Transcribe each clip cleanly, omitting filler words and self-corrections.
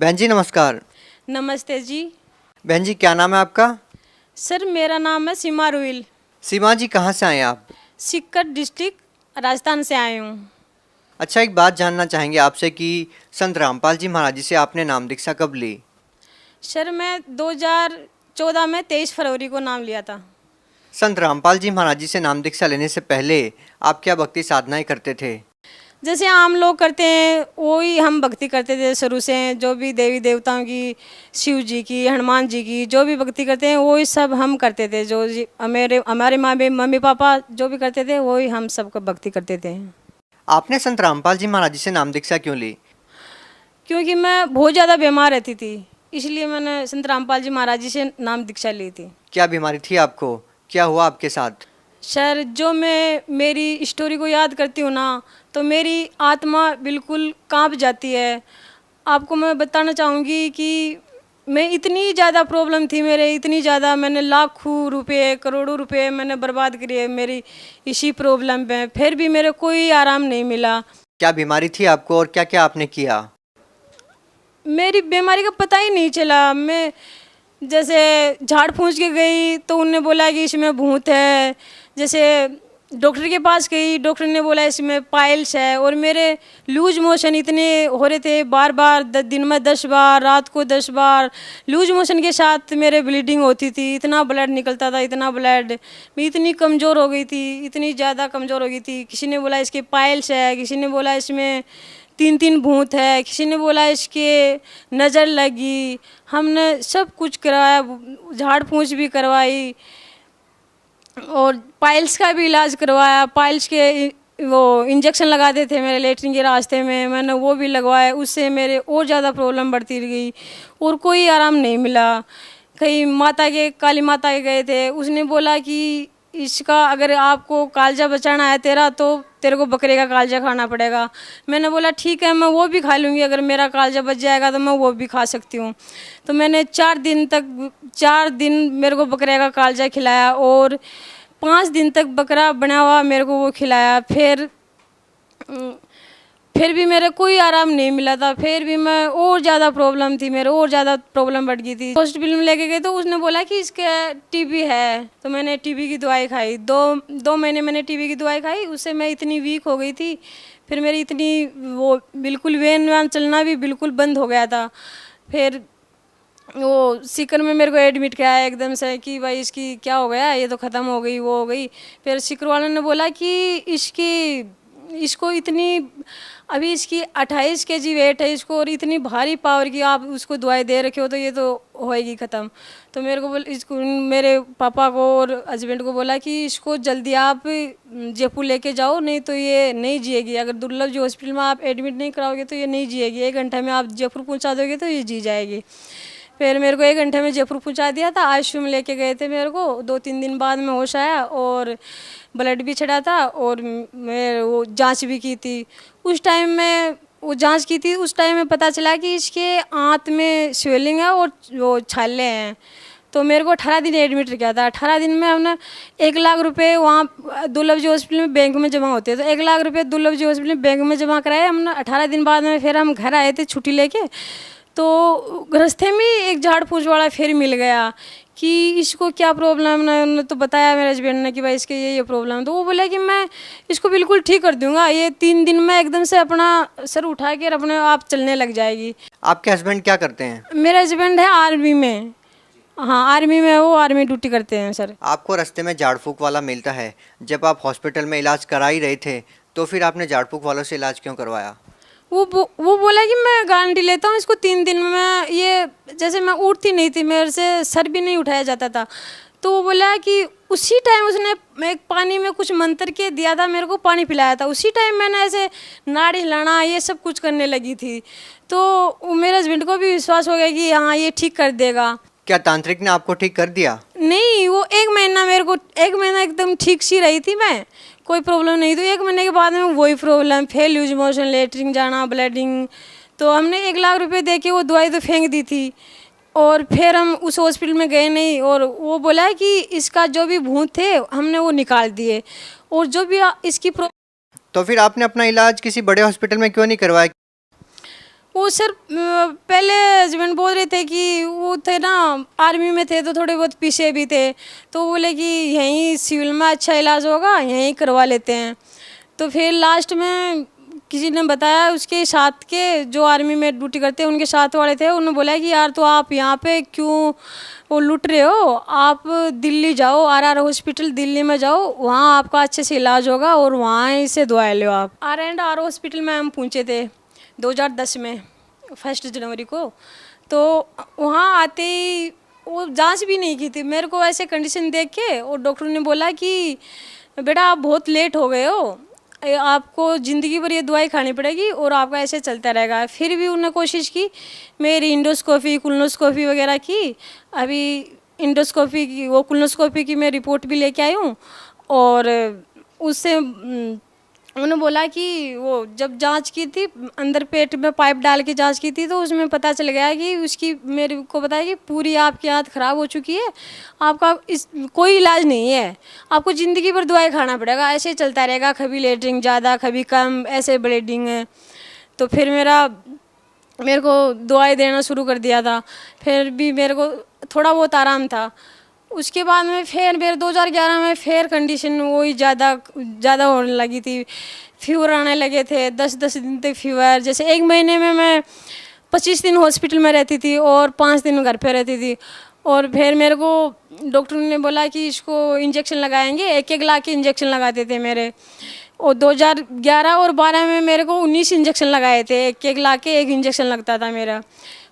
बहन जी नमस्कार। नमस्ते जी। बहन जी क्या नाम है आपका? सर मेरा नाम है सीमा रुइल। सीमा जी कहाँ से आए आप? सीकर डिस्ट्रिक्ट राजस्थान से आए हूँ। अच्छा, एक बात जानना चाहेंगे आपसे कि संत रामपाल जी महाराज जी से आपने नाम दीक्षा कब ली? सर मैं 2014 में 23 फरवरी को नाम लिया था। संत रामपाल जी महाराज जी से नाम दीक्षा लेने से पहले आप क्या भक्ति साधनाएं करते थे? जैसे आम लोग करते हैं वही हम भक्ति करते थे शुरू से। जो भी देवी देवताओं की, शिव जी की, हनुमान जी की जो भी भक्ति करते हैं वही सब हम करते थे। जो हमारे मम्मी पापा जो भी करते थे वही हम सबको भक्ति करते थे। आपने संत रामपाल जी महाराज जी से नाम दीक्षा क्यों ली? क्योंकि मैं बहुत ज़्यादा बीमार रहती थी, इसलिए मैंने संत रामपाल जी महाराज जी से नाम दीक्षा ली थी। क्या बीमारी थी आपको? क्या हुआ आपके साथ? सर जो मैं मेरी स्टोरी को याद करती हूँ ना तो मेरी आत्मा बिल्कुल कांप जाती है। आपको मैं बताना चाहूँगी कि मैं इतनी ज़्यादा प्रॉब्लम थी मेरे, इतनी ज़्यादा मैंने लाखों रुपए करोड़ों रुपए मैंने बर्बाद किए मेरी इसी प्रॉब्लम पे, फिर भी मेरे कोई आराम नहीं मिला। क्या बीमारी थी आपको और क्या क्या आपने किया? मेरी बीमारी का पता ही नहीं चला। मैं जैसे झाड़ फूंक के गई तो उनने बोला कि इसमें भूत है। जैसे डॉक्टर के पास गई, डॉक्टर ने बोला इसमें पाइल्स है। और मेरे लूज मोशन इतने हो रहे थे, बार बार दिन में 10 बार, रात को 10 बार लूज मोशन के साथ मेरे ब्लीडिंग होती थी। इतना ब्लड निकलता था, इतना ब्लड। मैं इतनी कमज़ोर हो गई थी, इतनी ज़्यादा कमज़ोर हो गई थी। किसी ने बोला इसके पाइल्स है, किसी ने बोला इसमें 3 भूत है, किसी ने बोला इसके नज़र लगी। हमने सब कुछ करवाया, झाड़ फूंक भी करवाई और पाइल्स का भी इलाज करवाया। पाइल्स के वो इंजेक्शन लगाते थे मेरे लेटरिन के रास्ते में, मैंने वो भी लगवाया। उससे मेरे और ज़्यादा प्रॉब्लम बढ़ती गई और कोई आराम नहीं मिला। कहीं काली माता के गए थे, उसने बोला कि इसका अगर आपको कालजा बचाना है तेरा तो तेरे को बकरे का कालजा खाना पड़ेगा। मैंने बोला ठीक है मैं वो भी खा लूँगी, अगर मेरा कालजा बच जाएगा तो मैं वो भी खा सकती हूँ। तो मैंने 4 दिन मेरे को बकरे का कालजा खिलाया और 5 दिन तक बकरा बना हुआ मेरे को वो खिलाया। फिर भी मेरे कोई आराम नहीं मिला था। फिर भी मैं और ज़्यादा प्रॉब्लम थी, मेरे और ज़्यादा प्रॉब्लम बढ़ गई थी। हॉस्पिटल में लेके गए तो उसने बोला कि इसका टीबी है। तो मैंने टीबी की दवाई खाई। 2 महीने मैंने टीबी की दवाई खाई, उससे मैं इतनी वीक हो गई थी। फिर मेरी इतनी वो बिल्कुल वेन चलना भी बिल्कुल बंद हो गया था। फिर वो सीकर में मेरे को एडमिट किया एकदम से कि भाई इसकी क्या हो गया, ये तो ख़त्म हो गई, वो हो गई। फिर सीकर वालों ने बोला कि इसको इतनी अभी इसकी 28 केजी वेट है इसको और इतनी भारी पावर की आप उसको दवाई दे रखे हो तो ये तो होएगी ख़त्म। तो मेरे को इसको मेरे पापा को और हस्बैंड को बोला कि इसको जल्दी आप जयपुर लेके जाओ, नहीं तो ये नहीं जिएगी। अगर दुर्लभ जी हॉस्पिटल में आप एडमिट नहीं कराओगे तो ये नहीं जिएगी। 1 घंटे में आप जयपुर पहुँचा दोगे तो ये जी जाएगी। फिर मेरे को 1 घंटे में जयपुर पहुँचा दिया था। आईसीयू में लेके गए थे मेरे को। 2-3 दिन बाद में होश आया और ब्लड भी चढ़ा था और मैं वो जांच भी की थी। उस टाइम में वो जांच की थी, उस टाइम में पता चला कि इसके आंत में स्वेलिंग है और वो छाले हैं। तो मेरे को 18 दिन एडमिट किया था। 18 दिन में हमने 1 लाख रुपए वहाँ दुर्लभ जी हॉस्पिटल में बैंक में जमा होते हैं, तो 1 लाख रुपए दुर्लभ जी हॉस्पिटल में बैंक में जमा कराए हमने। 18 दिन बाद में फिर हम घर आए थे छुट्टी लेके। तो रास्ते में एक झाड़ फूस वाला फिर मिल गया कि इसको क्या प्रॉब्लम है। उन्होंने तो बताया मेरे हस्बैंड ने कि भाई इसके ये प्रॉब्लम है। तो वो बोला कि मैं इसको बिल्कुल ठीक कर दूंगा, ये 3 दिन में एकदम से अपना सर उठा के अपने आप चलने लग जाएगी। आपके हस्बैंड क्या करते हैं? मेरा हस्बैंड है आर्मी में। हाँ आर्मी में, वो आर्मी ड्यूटी करते हैं सर। आपको रास्ते में झाड़ फूक वाला मिलता है, जब आप हॉस्पिटल में इलाज करा ही रहे थे तो फिर आपने झाड़ फूक वालों से इलाज क्यों करवाया? वो बोला कि मैं गारंटी लेता हूँ इसको 3 दिन में। ये जैसे मैं उठती नहीं थी, मेरे से सर भी नहीं उठाया जाता था। तो वो बोला कि उसी टाइम उसने एक पानी में कुछ मंत्र के दिया था, मेरे को पानी पिलाया था। उसी टाइम मैंने ऐसे नाड़ी हिलाना ये सब कुछ करने लगी थी। तो मेरे हस्बैंड को भी विश्वास हो गया कि हाँ ये ठीक कर देगा। क्या तांत्रिक ने आपको ठीक कर दिया? नहीं, वो 1 महीना मेरे को 1 महीना एकदम ठीक सी रही थी मैं, कोई प्रॉब्लम नहीं। तो 1 महीने के बाद में वही प्रॉब्लम, फिर लूज मोशन, लेटरिन जाना, ब्लीडिंग। तो हमने 1 लाख रुपए दे के वो दवाई तो फेंक दी थी और फिर हम उस हॉस्पिटल में गए नहीं। और वो बोला कि इसका जो भी भूत थे हमने वो निकाल दिए और जो भी इसकी तो फिर आपने अपना इलाज किसी बड़े हॉस्पिटल में क्यों नहीं करवाया? वो सर पहले हस्बैंड बोल रहे थे कि वो थे ना आर्मी में थे तो थोड़े बहुत पीछे भी थे, तो बोले कि यहीं सिविल में अच्छा इलाज होगा, यहीं करवा लेते हैं। तो फिर लास्ट में किसी ने बताया, उसके साथ के जो आर्मी में ड्यूटी करते हैं उनके साथ वाले थे, उन्होंने बोला कि यार तो आप यहाँ पे क्यों वो लूट रहे हो, आप दिल्ली जाओ, RR हॉस्पिटल दिल्ली में जाओ, वहाँ आपका अच्छे से इलाज होगा और वहाँ से दवाई लो आप। R&R हॉस्पिटल में हम पहुँचे थे 2010 में 1 जनवरी को। तो वहाँ आते ही वो जांच भी नहीं की थी मेरे को, ऐसे कंडीशन देख के, और डॉक्टर ने बोला कि बेटा आप बहुत लेट हो गए हो, आपको ज़िंदगी भर ये दवाई खानी पड़ेगी और आपका ऐसे चलता रहेगा। फिर भी उन्होंने कोशिश की, मेरी इंडोस्कोपी कोलोनोस्कोपी वगैरह की, अभी इंडोस्कोपी की वो कोलोनोस्कोपी की मैं रिपोर्ट भी लेके आई हूँ। और उससे उन्होंने बोला कि वो जब जांच की थी अंदर पेट में पाइप डाल के जांच की थी, तो उसमें पता चल गया कि उसकी, मेरे को बताया कि पूरी आपकी आंत खराब हो चुकी है, आपका इस कोई इलाज नहीं है, आपको ज़िंदगी भर दवाई खाना पड़ेगा, ऐसे चलता रहेगा, कभी ब्लीडिंग ज़्यादा कभी कम, ऐसे ब्लीडिंग है। तो फिर मेरे को दवाई देना शुरू कर दिया था, फिर भी मेरे को थोड़ा बहुत आराम था। उसके बाद में फिर मेरे 2011 में फिर कंडीशन वही ज़्यादा होने लगी थी, फीवर आने लगे थे, 10-10 दिन तक फीवर, जैसे एक महीने में मैं 25 दिन हॉस्पिटल में रहती थी और 5 दिन घर पे रहती थी। और फिर मेरे को डॉक्टर ने बोला कि इसको इंजेक्शन लगाएंगे, एक लाख के इंजेक्शन लगाते थे मेरे, और 2011 और 12 में मेरे को 19 इंजेक्शन लगाए थे, एक लाख के एक इंजेक्शन लगता था मेरा।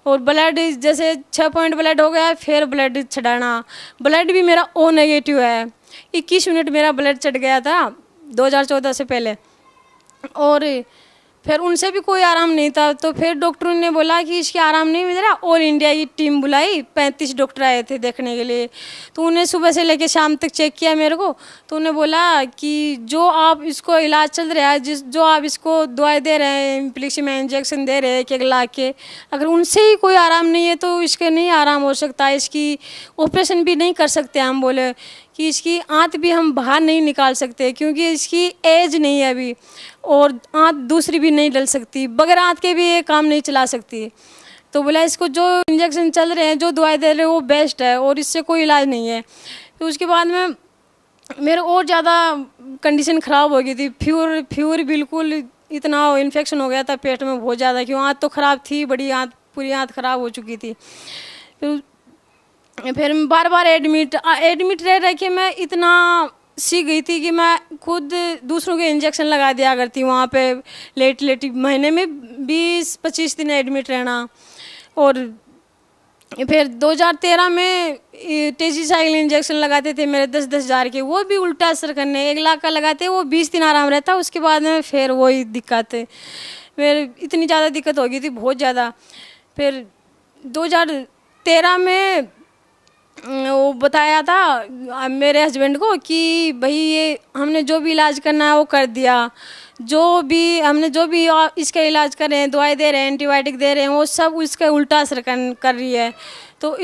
और ब्लड जैसे 6 पॉइंट ब्लड हो गया, फिर ब्लड चढ़ाना, ब्लड भी मेरा O नेगेटिव है, 21 यूनिट मेरा ब्लड चढ़ गया था 2014 से पहले, और फिर उनसे भी कोई आराम नहीं था। तो फिर डॉक्टरों ने बोला कि इसके आराम नहीं मिल रहा, ऑल इंडिया की टीम बुलाई, 35 डॉक्टर आए थे देखने के लिए। तो उन्हें सुबह से लेकर शाम तक चेक किया मेरे को, तो उन्हें बोला कि जो आप इसको इलाज चल रहा है, जो आप इसको दवाई दे रहे हैं, इम्प्लिक्सी में इंजेक्शन दे रहे हैं 1 लाख के, अगर उनसे ही कोई आराम नहीं है तो इसके नहीं आराम हो सकता, इसकी ऑपरेशन भी नहीं कर सकते। हम बोले कि इसकी आंत भी हम बाहर नहीं निकाल सकते क्योंकि इसकी एज नहीं है अभी, और आंत दूसरी भी नहीं डल सकती, बगैर आंत के भी ये काम नहीं चला सकती। तो बोला इसको जो इंजेक्शन चल रहे हैं, जो दवाई दे रहे हैं वो बेस्ट है और इससे कोई इलाज नहीं है। तो उसके बाद में मेरे और ज़्यादा कंडीशन ख़राब हो गई थी, फीवर बिल्कुल इतना इन्फेक्शन हो गया था पेट में बहुत ज़्यादा, क्यों आंत तो ख़राब थी, बड़ी आंत, पूरी आंत ख़राब हो चुकी थी। फिर बार बार एडमिट रह के मैं इतना सीख गई थी कि मैं खुद दूसरों के इंजेक्शन लगा दिया करती वहाँ पे, लेट महीने में 20-25 दिन एडमिट रहना। और फिर 2013 में टेजीसाइक्लिन इंजेक्शन लगाते थे मेरे 10-10 हज़ार के, वो भी उल्टा असर करने, 1 लाख का लगाते वो 20 दिन आराम रहता, उसके बाद में फिर वही दिक्कत है, फिर इतनी ज़्यादा दिक्कत हो गई थी, बहुत ज़्यादा। फिर 2013 में वो बताया था मेरे हस्बैंड को कि भाई ये हमने जो भी इलाज करना है वो कर दिया, हमने जो भी इसका इलाज कर रहे हैं, दवाई दे रहे हैं, एंटीबायोटिक दे रहे हैं, वो सब उसका उल्टा असर कर रही है। तो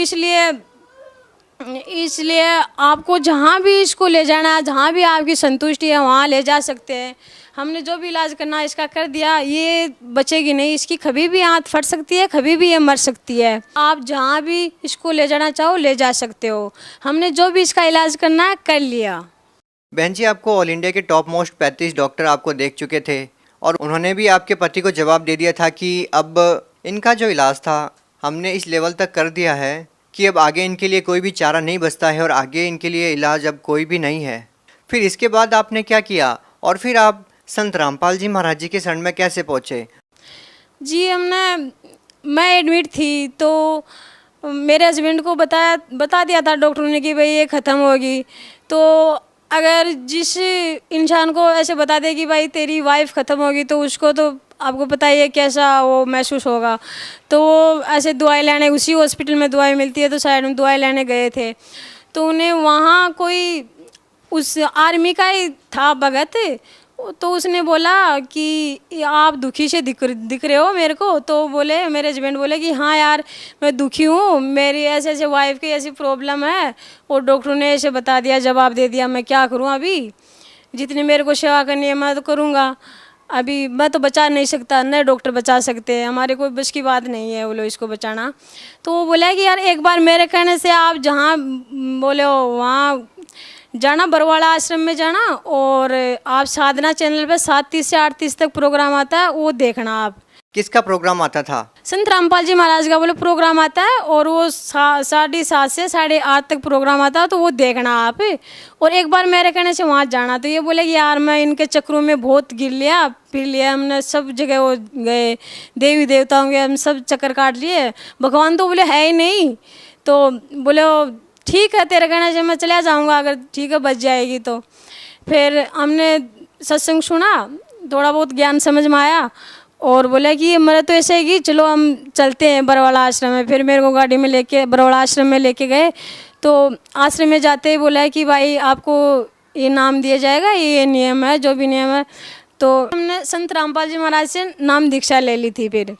इसलिए आपको जहाँ भी इसको ले जाना है, जहाँ भी आपकी संतुष्टि है वहाँ ले जा सकते हैं। हमने जो भी इलाज करना है इसका कर दिया, ये बचेगी नहीं, इसकी कभी भी आंत फट सकती है, कभी भी ये मर सकती है। आप जहाँ भी इसको ले जाना चाहो ले जा सकते हो, हमने जो भी इसका इलाज करना है कर लिया। बहन जी, आपको ऑल इंडिया के टॉप मोस्ट 35 डॉक्टर आपको देख चुके थे और उन्होंने भी आपके पति को जवाब दे दिया था कि अब इनका जो इलाज था हमने इस लेवल तक कर दिया है कि अब आगे इनके लिए कोई भी चारा नहीं बचता है और आगे इनके लिए इलाज अब कोई भी नहीं है। फिर इसके बाद आपने क्या किया और फिर आप संत रामपाल जी महाराज जी के शरण में कैसे पहुँचे? जी मैं एडमिट थी तो मेरे हस्बैंड को बता दिया था डॉक्टर ने कि भाई ये ख़त्म होगी। तो अगर जिस इंसान को ऐसे बता दे कि भाई तेरी वाइफ ख़त्म होगी तो उसको तो आपको पता ही है कैसा वो महसूस होगा। तो वो ऐसे दवाई लेने, उसी हॉस्पिटल में दवाई मिलती है तो साइड में दवाई लेने गए थे, तो उन्हें वहाँ कोई उस आर्मी का ही था भगत, तो उसने बोला कि आप दुखी से दिख रहे हो मेरे को। तो बोले, मेरे हस्बैंड बोले कि हाँ यार मैं दुखी हूँ, मेरी ऐसे ऐसे वाइफ की ऐसी प्रॉब्लम है और डॉक्टर ने ऐसे बता दिया, जवाब दे दिया, मैं क्या करूँ, अभी जितनी मेरे को सेवा करनी है मैं तो करूँगा। अभी मैं तो बचा नहीं सकता, नए डॉक्टर बचा सकते हैं, हमारे कोई बस की बात नहीं है बोलो इसको बचाना। तो वो बोला कि यार एक बार मेरे कहने से आप जहाँ बोले हो वहाँ जाना, बरवाड़ा आश्रम में जाना, और आप साधना चैनल पे 7:30 से 8:30 तक प्रोग्राम आता है, वो देखना आप। किसका प्रोग्राम आता था? संत रामपाल जी महाराज का बोले प्रोग्राम आता है, और वो 7:30 से 8:30 तक प्रोग्राम आता है, तो वो देखना आप। और एक बार मेरे कहने से वहाँ जाना। तो ये बोले कि यार मैं इनके चक्रों में बहुत गिर लिया, फिर लिया, हमने सब जगह वो गए, देवी देवताओं के हम सब चक्कर काट लिए, भगवान तो बोले है ही नहीं। तो बोले ठीक है तेरे कहने से मैं चला जाऊँगा, अगर ठीक है बच जाएगी तो। फिर हमने सत्संग सुना, थोड़ा बहुत ज्ञान समझ में आया, और बोला कि मेरा तो ऐसे है कि चलो हम चलते हैं बरवाड़ा आश्रम में। फिर मेरे को गाड़ी में लेके बरवाड़ा आश्रम में लेके गए। तो आश्रम में जाते ही बोला है कि भाई आपको ये नाम दिया जाएगा, ये नियम है, जो भी नियम है। तो हमने संत रामपाल जी महाराज से नाम दीक्षा ले ली थी। फिर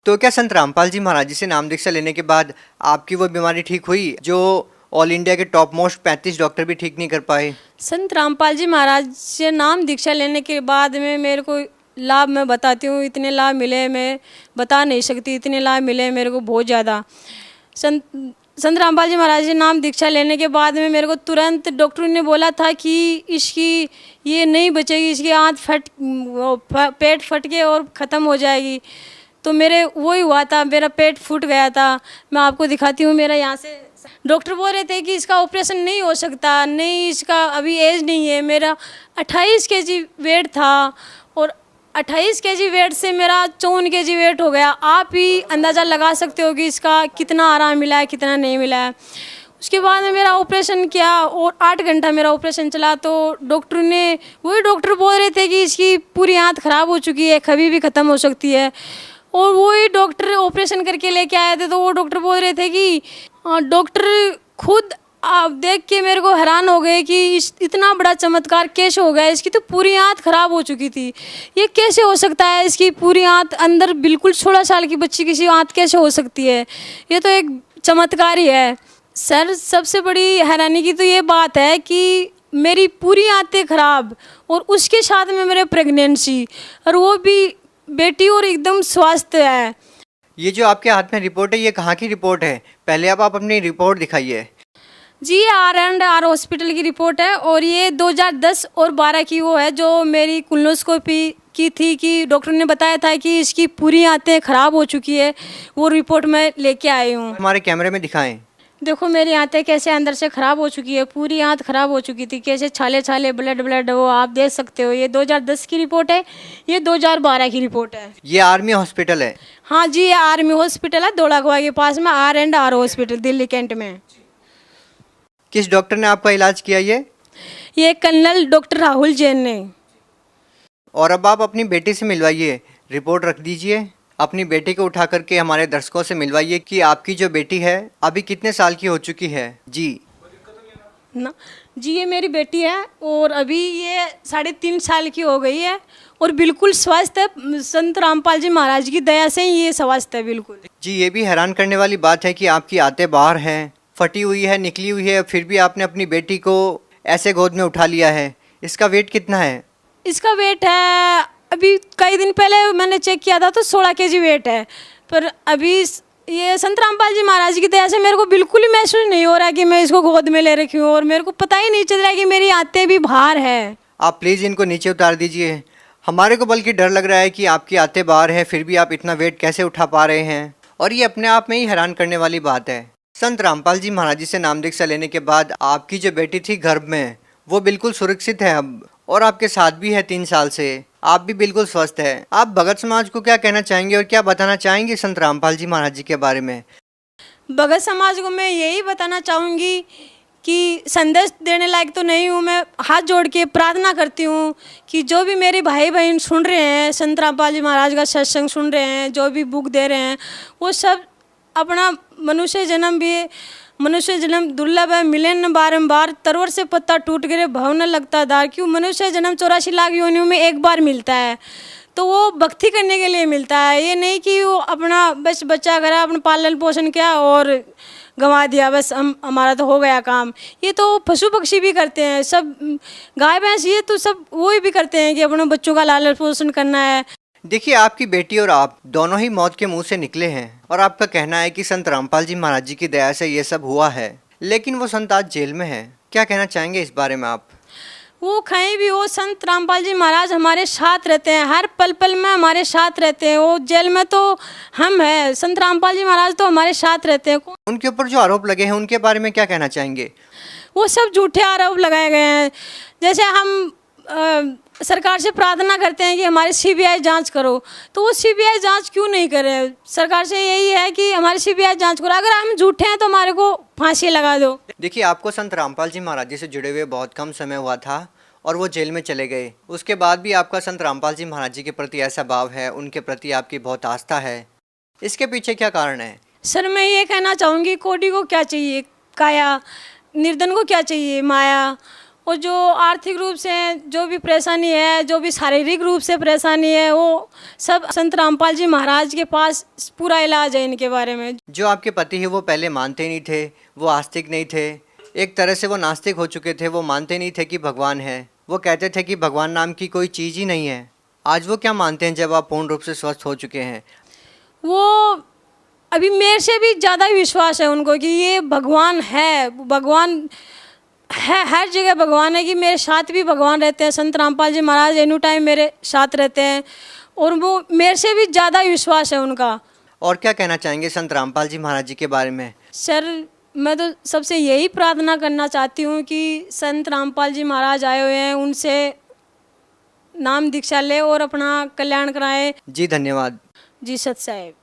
तो क्या संत रामपाल जी महाराज जी से नाम दीक्षा लेने के बाद आपकी वो बीमारी ठीक हुई जो ऑल इंडिया के टॉप मोस्ट 35 डॉक्टर भी ठीक नहीं कर पाए? संत रामपाल जी महाराज से नाम दीक्षा लेने के बाद में मेरे को लाभ मैं बताती हूँ, इतने लाभ मिले मैं बता नहीं सकती, इतने लाभ मिले मेरे को बहुत ज़्यादा। संत रामपाल जी महाराज जी नाम दीक्षा लेने के बाद में मेरे को तुरंत डॉक्टर ने बोला था कि इसकी ये नहीं बचेगी, इसकी पेट फट के और ख़त्म हो जाएगी। तो मेरे वही हुआ था, मेरा पेट फूट गया था। मैं आपको दिखाती हूँ, मेरा यहाँ से डॉक्टर बोल रहे थे कि इसका ऑपरेशन नहीं हो सकता, नहीं इसका अभी एज नहीं है। मेरा 28 kg वेट था, और 28 kg वेट से मेरा 54 kg वेट हो गया। आप ही अंदाज़ा लगा सकते हो कि इसका कितना आराम मिला है, कितना नहीं मिला है। उसके बाद में मेरा ऑपरेशन किया, और 8 घंटा मेरा ऑपरेशन चला। तो डॉक्टर ने, वही डॉक्टर बोल रहे थे कि इसकी पूरी आंत ख़राब हो चुकी है, कभी भी ख़त्म हो सकती है। और वही डॉक्टर ऑपरेशन करके लेके आए थे। तो वो डॉक्टर बोल रहे थे कि डॉक्टर खुद आप देख के मेरे को हैरान हो गए कि इतना बड़ा चमत्कार कैसे हो गया, इसकी तो पूरी आंत खराब हो चुकी थी, ये कैसे हो सकता है, इसकी पूरी आंत अंदर बिल्कुल 16 साल की बच्ची की आंत कैसे हो सकती है, ये तो एक चमत्कार ही है। सर सबसे बड़ी हैरानी की तो ये बात है कि मेरी पूरी आंतें खराब, और उसके साथ में मेरे प्रेगनेंसी, और वो भी बेटी, और एकदम स्वस्थ है। ये जो आपके हाथ में रिपोर्ट है, ये कहाँ की रिपोर्ट है? पहले आप अपनी रिपोर्ट दिखाइए। जी, R&R हॉस्पिटल की रिपोर्ट है, और ये 2010 और 12 की वो है, जो मेरी कोलोनोस्कोपी की थी कि डॉक्टर ने बताया था कि इसकी पूरी आंतें ख़राब हो चुकी है। वो रिपोर्ट मैं लेके आई हूँ। हमारे कैमरे में दिखाएं। देखो मेरी आंतें कैसे अंदर से ख़राब हो चुकी है, पूरी आंत ख़राब हो चुकी थी, कैसे छाले छाले ब्लड वो आप देख सकते हो। ये 2010 की रिपोर्ट है, ये 2012 की रिपोर्ट है। ये आर्मी हॉस्पिटल है? हाँ जी, ये आर्मी हॉस्पिटल है, धौलाकुआं के पास में, R&R हॉस्पिटल, दिल्ली कैंट में। किस डॉक्टर ने आपका इलाज किया ये कर्नल डॉक्टर राहुल जैन ने। और अब आप अपनी बेटी से मिलवाइए, रिपोर्ट रख दीजिए, अपनी बेटी को उठा करके हमारे दर्शकों से मिलवाइए कि आपकी जो बेटी है अभी कितने साल की हो चुकी है। जी ना जी, ये मेरी बेटी है, और अभी ये 3.5 साल की हो गई है, और बिल्कुल स्वस्थ है। संत रामपाल जी महाराज की दया से ही ये स्वस्थ है बिल्कुल। जी, ये भी हैरान करने वाली बात है कि आपकी आंतें बाहर हैं, फटी हुई है, निकली हुई है, फिर भी आपने अपनी बेटी को ऐसे गोद में उठा लिया है। इसका वेट कितना है? इसका वेट है, अभी कई दिन पहले मैंने चेक किया था तो 16 kg वेट है। पर अभी ये संत रामपाल जी महाराज की दया से मेरे को बिल्कुल ही महसूस नहीं हो रहा कि मैं इसको गोद में ले रखी हूँ, और मेरे को पता ही नहीं चल रहा है कि मेरी आंतें भी बाहर है। आप प्लीज़ इनको नीचे उतार दीजिए। हमारे को बल्कि डर लग रहा है कि आपकी आंतें बाहर हैं, फिर भी आप इतना वेट कैसे उठा पा रहे हैं, और ये अपने आप में ही हैरान करने वाली बात है। संत रामपाल जी महाराज जी से नाम दीक्षा लेने के बाद आपकी जो बेटी थी गर्भ में, वो बिल्कुल सुरक्षित है अब, और आपके साथ भी है 3 साल से, आप भी बिल्कुल स्वस्थ है। आप भगत समाज को क्या कहना चाहेंगे और क्या बताना चाहेंगे संत रामपाल जी महाराज जी के बारे में? भगत समाज को मैं यही बताना चाहूँगी कि संदेश देने लायक तो नहीं हूँ, मैं हाथ जोड़ के प्रार्थना करती हूँ कि जो भी मेरे भाई बहन सुन रहे हैं, संत रामपाल जी महाराज का सत्संग सुन रहे हैं, जो भी बुक दे रहे हैं, वो सब अपना मनुष्य जन्म दुर्लभ है, मिले न बारंबार, तरवर से पत्ता टूट गिरे भव न लगता दार, क्यों मनुष्य जन्म 84 लाख योनियों में एक बार मिलता है। तो वो भक्ति करने के लिए मिलता है। ये नहीं कि वो अपना बस बच्चा करा, अपना पालन पोषण किया और गंवा दिया, बस हमारा तो हो गया काम। ये तो पशु पक्षी भी करते हैं, सब गाय भैंस ये तो सब वो भी करते हैं कि अपने बच्चों का लालन पोषण करना है। देखिए, आपकी बेटी और आप दोनों ही मौत के मुंह से निकले हैं और आपका कहना है कि संत रामपाल जी महाराज जी की दया से ये सब हुआ है, लेकिन वो संत आज जेल में है। क्या कहना चाहेंगे इस बारे में आप? वो कहीं भी हो, संत रामपाल जी महाराज हमारे साथ रहते हैं, हर पल पल में हमारे साथ रहते हैं। वो जेल में तो हम हैं, संत रामपाल जी महाराज तो हमारे साथ रहते हैं। उनके ऊपर जो आरोप लगे हैं उनके बारे में क्या कहना चाहेंगे? वो सब झूठे आरोप लगाए गए हैं। जैसे हम सरकार से प्रार्थना करते हैं कि हमारी सीबीआई जांच करो, तो वो सीबीआई जांच क्यों नहीं करे? सरकार से यही है कि हमारी सीबीआई जांच करो, अगर हम झूठे हैं तो हमारे को फांसी लगा दो। देखिए, आपको संत रामपाल जी महाराज जी से जुड़े हुए बहुत कम समय हुआ था और वो जेल में चले गए। उसके बाद भी आपका संत रामपाल जी महाराज जी के प्रति ऐसा भाव है, उनके प्रति आपकी बहुत आस्था है, इसके पीछे क्या कारण है? सर, मैं ये कहना चाहूँगी, कोटी को क्या चाहिए काया, निर्धन को क्या चाहिए माया। और जो आर्थिक रूप से जो भी परेशानी है, जो भी शारीरिक रूप से परेशानी है, वो सब संत रामपाल जी महाराज के पास पूरा इलाज है इनके बारे में। जो आपके पति है वो पहले मानते नहीं थे, वो आस्तिक नहीं थे, एक तरह से वो नास्तिक हो चुके थे, वो मानते नहीं थे कि भगवान है, वो कहते थे कि भगवान नाम की कोई चीज़ ही नहीं है। आज वो क्या मानते हैं जब आप पूर्ण रूप से स्वस्थ हो चुके हैं? वो अभी मेरे से भी ज़्यादा विश्वास है उनको कि ये भगवान है, भगवान है, हर जगह भगवान है। कि मेरे साथ भी भगवान रहते हैं, संत रामपाल जी महाराज एनी टाइम मेरे साथ रहते हैं और वो मेरे से भी ज़्यादा विश्वास है उनका। और क्या कहना चाहेंगे संत रामपाल जी महाराज जी के बारे में? सर, मैं तो सबसे यही प्रार्थना करना चाहती हूँ कि संत रामपाल जी महाराज आए हुए हैं, उनसे नाम दीक्षा ले और अपना कल्याण कराएं। जी धन्यवाद। जी सत साहेब।